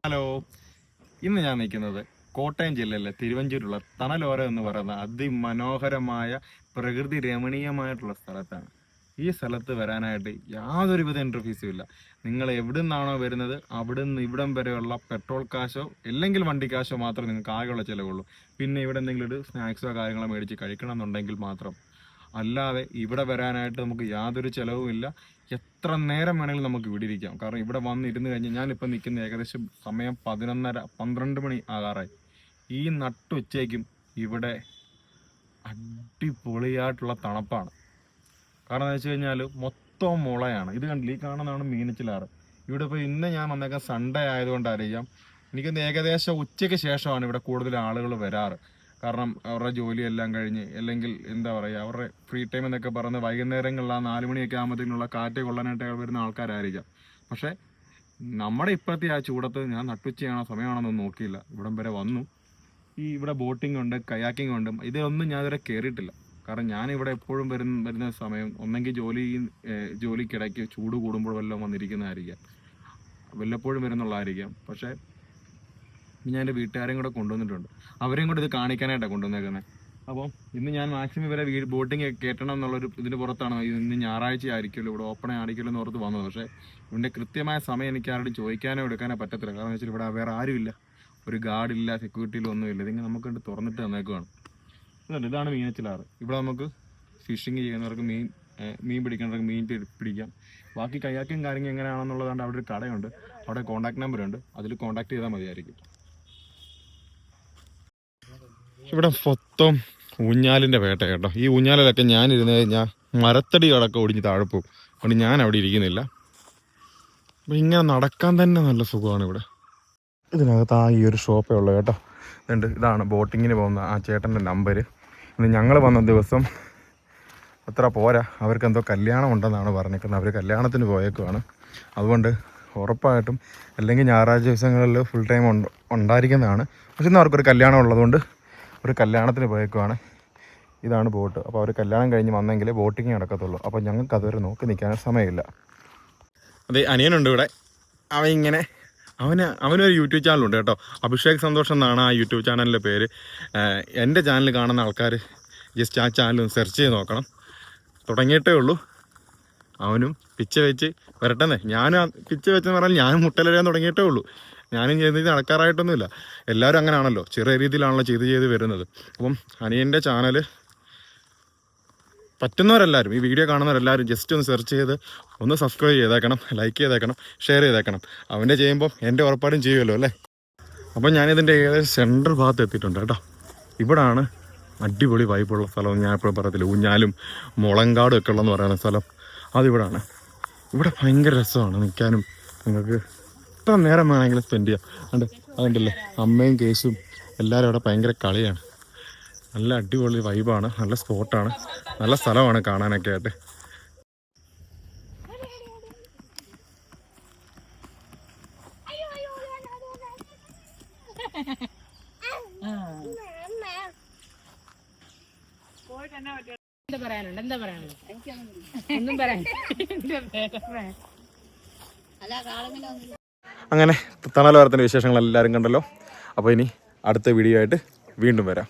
Hello, ഇന്ന് ഞാൻ നിൽക്കുന്നത് കോട്ടയം ജില്ലയിലെ തിരുവഞ്ചൂരുള്ള തണലോരം എന്ന് പറയുന്ന അതിമനോഹരമായ പ്രകൃതി രമണീയമായിട്ടുള്ള സ്ഥലത്താണ്. ഈ സ്ഥലത്ത് വരാനായിട്ട് യാതൊരുവിധ എൻട്രി ഫീസും ഇല്ല. നിങ്ങൾ എവിടെ നിന്നാണോ വരുന്നത് അവിടെ നിന്ന് ഇവിടം വരെയുള്ള പെട്രോൾ കാശോ അല്ലെങ്കിൽ വണ്ടി കാശോ മാത്രമേ നിങ്ങൾക്ക് ആകെയുള്ള ചിലവുള്ളൂ. പിന്നെ ഇവിടെ എന്തെങ്കിലും ഒരു സ്നാക്സോ കാര്യങ്ങളോ മേടിച്ച് കഴിക്കണം എന്നുണ്ടെങ്കിൽ മാത്രം. അല്ലാതെ ഇവിടെ വരാനായിട്ട് നമുക്ക് യാതൊരു ചിലവുമില്ല. എത്ര നേരം വേണമെങ്കിലും നമുക്ക് ഇവിടെ ഇരിക്കാം. കാരണം ഇവിടെ വന്ന് ഇരുന്ന് കഴിഞ്ഞാൽ ഞാനിപ്പോൾ നിൽക്കുന്ന ഏകദേശം സമയം 11:30 12 മണി ആകാറായി. ഈ നട്ടുച്ചയ്ക്കും ഇവിടെ അടിപൊളിയായിട്ടുള്ള തണുപ്പാണ്. കാരണം എന്ന് വെച്ച് കഴിഞ്ഞാൽ മൊത്തം മുളയാണ്. ഇത് കണ്ടില്ല, ഈ കാണുന്നതാണ് മീനച്ചിലാറ്. ഇവിടെ ഇപ്പോൾ ഇന്ന് ഞാൻ വന്നേക്കാൻ സൺഡേ ആയതുകൊണ്ടായിരിക്കാം, എനിക്കൊന്ന് ഏകദേശം ഉച്ചയ്ക്ക് ശേഷമാണ് ഇവിടെ കൂടുതൽ ആളുകൾ വരാറ്. കാരണം അവരുടെ ജോലിയെല്ലാം കഴിഞ്ഞ് അല്ലെങ്കിൽ എന്താ പറയുക, അവരുടെ ഫ്രീ ടൈം എന്നൊക്കെ പറയുന്നത് വൈകുന്നേരങ്ങളിൽ ആ 4 മണിയൊക്കെ ആകുമ്പോഴത്തേനുള്ള കാറ്റ് കൊള്ളാനായിട്ട് വരുന്ന ആൾക്കാരായിരിക്കാം. പക്ഷേ നമ്മുടെ ഇപ്പോഴത്തെ ആ ചൂടത്ത് ഞാൻ നട്ടുച്ചയാണോ സമയമാണെന്നൊന്നും നോക്കിയില്ല, ഇവിടം വരെ വന്നു. ഇവിടെ ബോട്ടിംഗ് ഉണ്ട്, കയാക്കിംഗ് ഉണ്ട്. ഇതൊന്നും ഞാൻ ഇതുവരെ കയറിയിട്ടില്ല. കാരണം ഞാനിവിടെ എപ്പോഴും വരുന്ന സമയം ഒന്നെങ്കിൽ ജോലിക്കിടയ്ക്ക് ചൂട് കൂടുമ്പോൾ വല്ലതും വന്നിരിക്കുന്നതായിരിക്കാം, വല്ലപ്പോഴും വരുന്നുള്ളതായിരിക്കാം. പക്ഷേ ഞാൻ എൻ്റെ വീട്ടുകാരെയും കൂടെ കൊണ്ടുവന്നിട്ടുണ്ട്. അവരെയും കൂടെ ഇത് കാണിക്കാനായിട്ടാണ് കൊണ്ടുവന്നേക്കുന്നത്. അപ്പോൾ ഇന്ന് ഞാൻ മാക്സിമം ഇവരെ ബോട്ടിങ് കയറ്റണം എന്നുള്ളൊരു ഇതിന് പുറത്താണ് ഇന്ന് ഞായറാഴ്ച ആയിരിക്കുമല്ലോ, ഇവിടെ ഓപ്പൺ ആയിരിക്കുമല്ലോ എന്ന് ഓർത്ത് വന്നത്. പക്ഷേ ഇതിൻ്റെ കൃത്യമായ സമയം എനിക്ക് ആരോടും ചോദിക്കാനോ എടുക്കാനോ പറ്റത്തില്ല. കാരണം വെച്ചാൽ ഇവിടെ വേറെ ആരുമില്ല, ഒരു ഗാർഡില്ല, സെക്യൂരിറ്റിയിലും ഒന്നുമില്ല. ഇതിങ്ങനെ നമുക്ക് കണ്ട് തുറന്നിട്ട് തന്നേക്കുവാണ്. ഇതാണ് മീനച്ചിലാറ്. ഇവിടെ നമുക്ക് ഫിഷിങ് ചെയ്യുന്നവർക്ക് മീൻ പിടിക്കുന്നവർക്ക് മീൻ പിടിക്കാം. ബാക്കി കയാക്കും കാര്യങ്ങൾ എങ്ങനെയാണെന്നുള്ളതുകൊണ്ട് അവിടെ ഒരു കടയുണ്ട്, അവിടെ കോൺടാക്ട് നമ്പറുണ്ട്, അതിൽ കോൺടാക്ട് ചെയ്താൽ മതിയായിരിക്കും. ഇവിടെ മൊത്തം ഊഞ്ഞാലിൻ്റെ വേട്ട കേട്ടോ. ഈ ഊഞ്ഞാലിലൊക്കെ ഞാനിരുന്ന് കഴിഞ്ഞാൽ മരത്തടി അടക്കം ഒടിഞ്ഞ് താഴെ പോകും. അതുകൊണ്ട് ഞാൻ അവിടെ ഇരിക്കുന്നില്ല. അപ്പം ഇങ്ങനെ നടക്കാൻ തന്നെ നല്ല സുഖമാണ് ഇവിടെ. ഇതിനകത്ത് ഈ ഒരു ഷോപ്പേ ഉള്ളൂ കേട്ടോ. ഇതാണ് ബോട്ടിങ്ങിന് പോകുന്ന ആ ചേട്ടൻ്റെ നമ്പർ. ഇന്ന് ഞങ്ങൾ വന്ന ദിവസം അത്ര പോരാ, അവർക്ക് എന്തോ കല്യാണം ഉണ്ടെന്നാണ് പറഞ്ഞേക്കുന്നത്. അവർ കല്യാണത്തിന് പോയേക്കുവാണ്. അതുകൊണ്ട് ഉറപ്പായിട്ടും അല്ലെങ്കിൽ ഞായറാഴ്ച ദിവസങ്ങളിൽ ഫുൾ ടൈം ഉണ്ടായിരിക്കുന്നതാണ്. പക്ഷെ ഇന്ന് അവർക്കൊരു കല്യാണം ഉള്ളതുകൊണ്ട് ഒരു കല്യാണത്തിന് പോയേക്കുവാണ്. ഇതാണ് ബോട്ട്. അപ്പോൾ അവർ കല്യാണം കഴിഞ്ഞ് വന്നെങ്കിലേ ബോട്ടിങ് നടക്കത്തുള്ളൂ. അപ്പോൾ ഞങ്ങൾക്ക് അതുവരെ നോക്കി നിൽക്കാൻ സമയമില്ല. അതെ, അനിയനുണ്ട് ഇവിടെ. അവനൊരു യൂട്യൂബ് ചാനലുണ്ട് കേട്ടോ. അഭിഷേക് സന്തോഷം എന്നാണ് ആ യൂട്യൂബ് ചാനലിൻ്റെ പേര്. എൻ്റെ ചാനൽ കാണുന്ന ആൾക്കാർ ജസ്റ്റ് ആ ചാനൽ സെർച്ച് ചെയ്ത് നോക്കണം. തുടങ്ങിയിട്ടേ ഉള്ളൂ. അവനും പിച്ച വെച്ച് വരട്ടെന്നേ. ഞാനും പിച്ച വെച്ചെന്ന് പറഞ്ഞാൽ ഞാനും മുട്ടലറിയാൻ തുടങ്ങിയിട്ടേ ഉള്ളൂ. ഞാനും ചെയ്ത് നടക്കാറായിട്ടൊന്നുമില്ല. എല്ലാവരും അങ്ങനെയാണല്ലോ, ചെറിയ രീതിയിലാണല്ലോ ചെയ്ത് വരുന്നത്. അപ്പം അനിയൻ്റെ ചാനൽ പറ്റുന്നവരെല്ലാവരും, ഈ വീഡിയോ കാണുന്നവരെല്ലാവരും ജസ്റ്റ് ഒന്ന് സെർച്ച് ചെയ്ത് ഒന്ന് സബ്സ്ക്രൈബ് ചെയ്തേക്കണം, ലൈക്ക് ചെയ്തേക്കണം, ഷെയർ ചെയ്തേക്കണം. അവൻ്റെ ചെയ്യുമ്പം എൻ്റെ ഉറപ്പാടും ചെയ്യുമല്ലോ അല്ലേ. അപ്പം ഞാനിതിൻ്റെ ഏകദേശം സെൻട്രൽ ഭാഗത്ത് എത്തിയിട്ടുണ്ട് കേട്ടോ. ഇവിടാണ് അടിപൊളി വൈബുള്ള സ്ഥലം. ഞാൻ എപ്പോഴും പറയത്തില്ല, ഊഞ്ഞാലും മുളങ്കാടും ഒക്കെ ഉള്ളതെന്ന് പറയുന്ന സ്ഥലം അതിവിടാണ്. ഇവിടെ ഭയങ്കര രസമാണ് നിൽക്കാനും. നിങ്ങൾക്ക് എത്ര നേരം വേണമെങ്കിലും സ്പെൻഡ് ചെയ്യാം. അതുണ്ടല്ലേ, അമ്മയും കേസും എല്ലാവരും അവിടെ ഭയങ്കര കളിയാണ്. നല്ല അടിപൊളി വൈബാണ്, നല്ല സ്പോട്ടാണ്, നല്ല സ്ഥലമാണ് കാണാനൊക്കെ ആയിട്ട്. അങ്ങനെ തണലോരത്തിൻ്റെ വിശേഷങ്ങൾ എല്ലാവരും കണ്ടല്ലോ. അപ്പോൾ ഇനി അടുത്ത വീഡിയോ ആയിട്ട് വീണ്ടും വരാം.